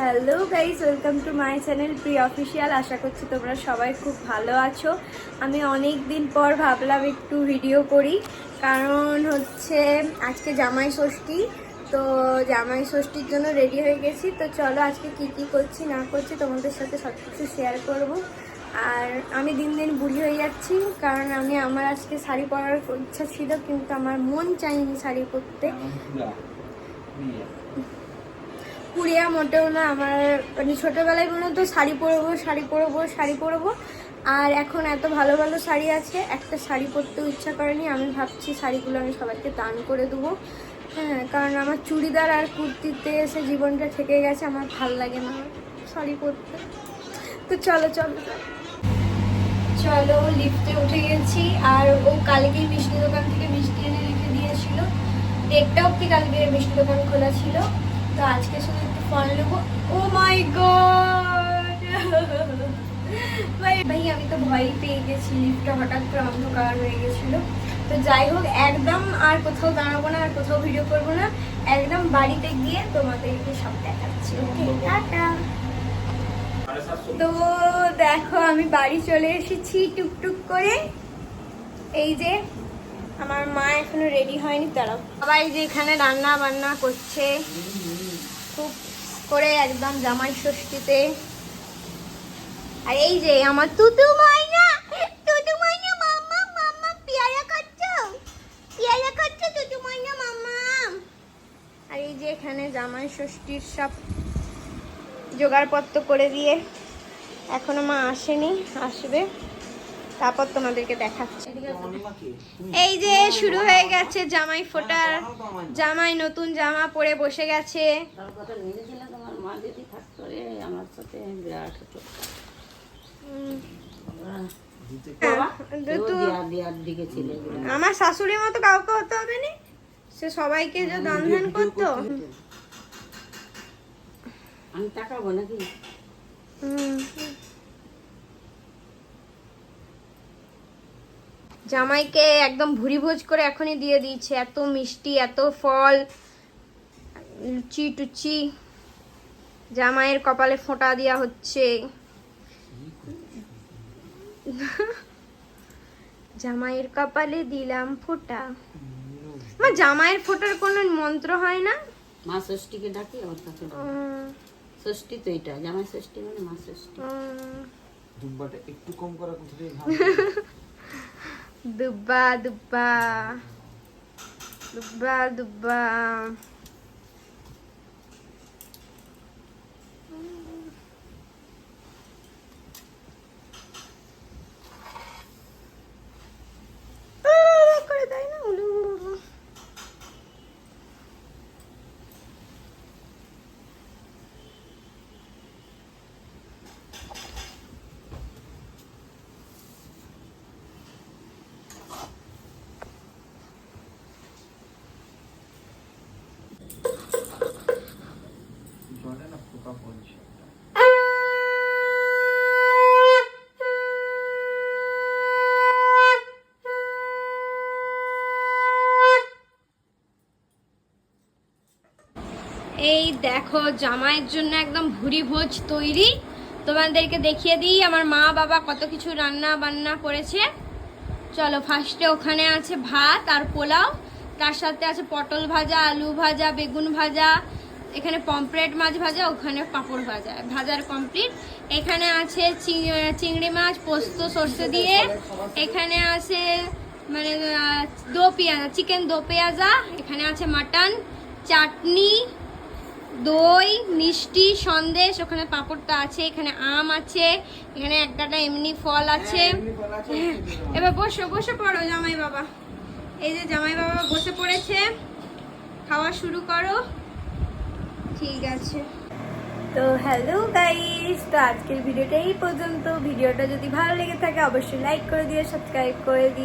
Hello guys, welcome to my channel pre official. আশা করছি তোমরা সবাই খুব ভালো আছো। আমি অনেক দিন পর ভাবলাম একটু ভিডিও করি, কারণ হচ্ছে আজকে জামাই ষষ্ঠী। তো জামাই ষষ্ঠীর জন্য রেডি হয়ে গেছি। তো চলো আজকে কি কি করছি না করছি তোমাদের সাথে সব কিছু শেয়ার করব। আর আমি দিন দিন বুড়ি হয়ে যাচ্ছি, কারণ আমার আজকে শাড়ি পরার ইচ্ছা ছিল, কিন্তু আমার মন চাইনি শাড়ি পরতে। পুরিয়া মোটেও না। আমার মানে ছোটোবেলায় মনে হতো শাড়ি পরবো শাড়ি পরবো শাড়ি পরবো, আর এখন এত ভালো ভালো শাড়ি আছে, একটা শাড়ি পরতেও ইচ্ছা করেনি। আমি ভাবছি শাড়িগুলো আমি সবাইকে দান করে দেবো। হ্যাঁ, কারণ আমার চুড়িদার আর কুর্তিতে এসে জীবনটা থেকে গেছে, আমার ভাল লাগে না শাড়ি পরতে। তো চলো চলো চলো, লিফটে উঠে গেছি। আর ও কালকেই মিষ্টি দোকান থেকে মিষ্টি এনে রেখে দিয়েছিল। 1টা অব্দি কালকে মিষ্টি দোকান খোলা ছিল। তো আজকে শুধু একটু ফল নেবো। ও মাই গড ভাই, আমি তো ভয়ই পেয়ে গেছি। লিফটটা হঠাৎ করে অন্ধকার হয়ে গেছিল। তো যাই হোক, একদম আর কোথাও দাঁড়াবো না, আর কোথাও ভিডিও করবো না। একদম বাড়িতে গিয়ে তোমাদেরকে সব দেখাচ্ছি। ওকে, টাটা। তো দেখো, আমি বাড়ি চলে এসেছি টুকটুক করে। এই যে আমার মা এখনো রেডি হয়নি, তারাও সবাই যে এখানে রান্না বান্না করছে খুব করে, একদম জামাই ষষ্ঠীতে। আর এই যে আমার তুতু ময়না মাম্মা মাম্মা পেয়ারা খাচ্ছো তুতু ময়না মাম্মা। আর এই যে এখানে জামাই ষষ্ঠীর সব জোগাড়পত্র করে দিয়ে, এখনো মা আসেনি, আসবে, তারপর তোমাদেরকে দেখাচ্ছি। এই যে শুরু হয়ে গেছে জামাই ফোটার। জামাই নতুন জামা পরে বসে গেছে। আমার শাশুড়ির মতো কাউকে হতে হবে না, সে সবাইকে যে দান ধ্যান করতো। আমি তাকাবো নাকি? জামাইকে একদম ভুরি ভোজ করে এখনই দিয়ে দিয়েছে, এত মিষ্টি, এত ফল, লুচি টুচি। জামাইয়ের কপালে ফোঁটা দেওয়া হচ্ছে। জামাইয়ের কপালে দিলাম ফোঁটা। আমার জামাইয়ের ফোঁটার কোনো মন্ত্র হয় না? মা ষষ্ঠীকে ডাকি আমার কাছে। ষষ্ঠী তো এটা, জামাই ষষ্ঠী মানে মা ষষ্ঠী। দুব্বাটা একটু কম করা কোথা থেকে দুব্বা দুব্বা দুব্বা দুব্বা। করে দেয় না উলু। জলে না পোকা পড়ছে একটা। এই দেখো, জামাইয়ের জন্য একদম ভুরি ভোজ তৈরি। তোমাদেরকে দেখিয়ে দিই আমার মা বাবা কত কিছু রান্না বান্না করেছে। চলো, ফার্স্টে ওখানে আছে ভাত আর পোলাও, তার সাথে আছে পটল ভাজা, আলু ভাজা, বেগুন ভাজা, এখানে পমফ্রেট মাছ ভাজা, ওখানে পাঁপড় ভাজা, ভাজার কমপ্লিট। এখানে আছে চিংড়ি মাছ পোস্ত সর্ষে দিয়ে। এখানে আছে মানে দো পেঁয়াজা, চিকেন দো পেঁয়াজা। এখানে আছে মাটন, চাটনি, দই, মিষ্টি, সন্দেশ। ওখানে পাঁপড়টা আছে, এখানে আম আছে, এখানে একটা এমনি ফল আছে। এবার বসে পড়ো জামাই বাবা। এই যে জামাই বাবা বসে পড়েছে, খাওয়া শুরু করো। ঠিক আছে। তো হ্যালো গাইস, তো আজকের ভিডিওটা এই পর্যন্ত। ভিডিওটা যদি ভালো লেগে থাকে অবশ্যই লাইক করে দিও, সাবস্ক্রাইব করে দিও।